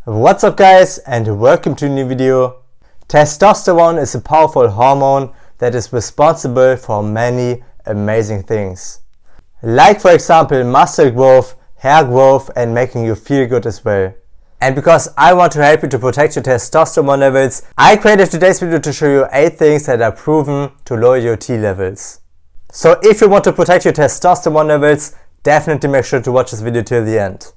What's up guys, and welcome to a new video. Testosterone is a powerful hormone that is responsible for many amazing things. Like for example muscle growth, hair growth and making you feel good as well. And because I want to help you to protect your testosterone levels, I created today's video to show you 8 things that are proven to lower your T levels. So if you want to protect your testosterone levels, definitely make sure to watch this video till the end.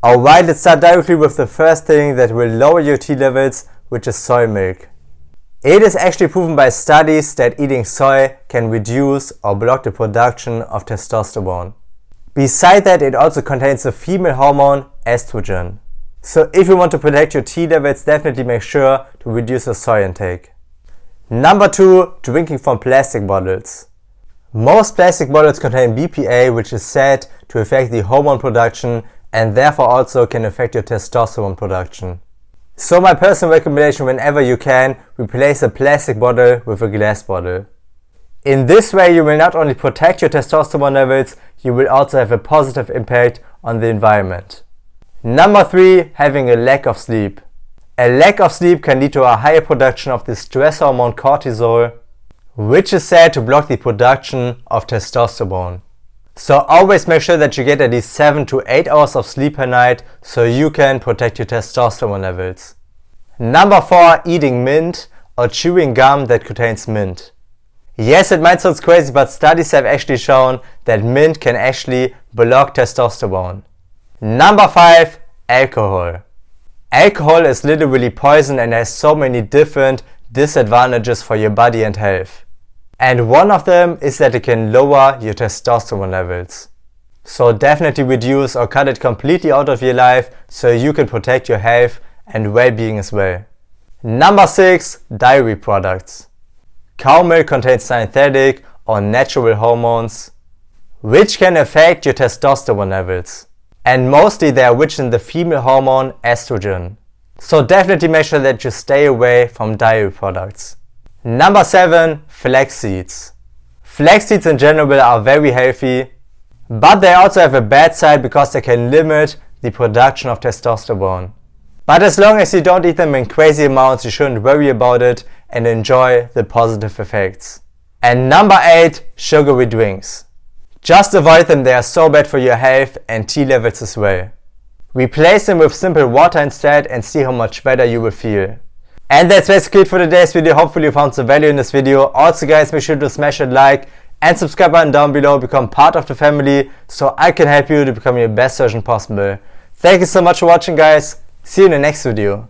Alright, let's start directly with the first thing that will lower your T levels, which is soy milk. It is actually proven by studies that eating soy can reduce or block the production of testosterone. Besides that, it also contains the female hormone estrogen. So if you want to protect your T levels, definitely make sure to reduce your soy intake. Number 2, drinking from plastic bottles. Most plastic bottles contain BPA, which is said to affect the hormone production and therefore also can affect your testosterone production. So my personal recommendation, whenever you can, replace a plastic bottle with a glass bottle. In this way you will not only protect your testosterone levels, you will also have a positive impact on the environment. Number 3, having a lack of sleep. A lack of sleep can lead to a higher production of the stress hormone cortisol, which is said to block the production of testosterone. So always make sure that you get at least 7 to 8 hours of sleep per night so you can protect your testosterone levels. Number 4, eating mint or chewing gum that contains mint. Yes, it might sound crazy, but studies have actually shown that mint can actually block testosterone. Number 5, alcohol. Alcohol is literally poison and has so many different disadvantages for your body and health. And one of them is that it can lower your testosterone levels. So definitely reduce or cut it completely out of your life so you can protect your health and well-being as well. Number 6, dairy products. Cow milk contains synthetic or natural hormones, which can affect your testosterone levels. And mostly they are rich in the female hormone estrogen. So definitely make sure that you stay away from dairy products. Number 7, flax seeds. Flax seeds in general are very healthy, but they also have a bad side because they can limit the production of testosterone. But as long as you don't eat them in crazy amounts, you shouldn't worry about it and enjoy the positive effects. And number 8, sugary drinks. Just avoid them, they are so bad for your health and T levels as well. Replace them with simple water instead and see how much better you will feel. And that's basically it for today's video. Hopefully you found some value in this video. Also guys, make sure to smash that like and subscribe button down below, become part of the family so I can help you to become your best version possible. Thank you so much for watching guys. See you in the next video.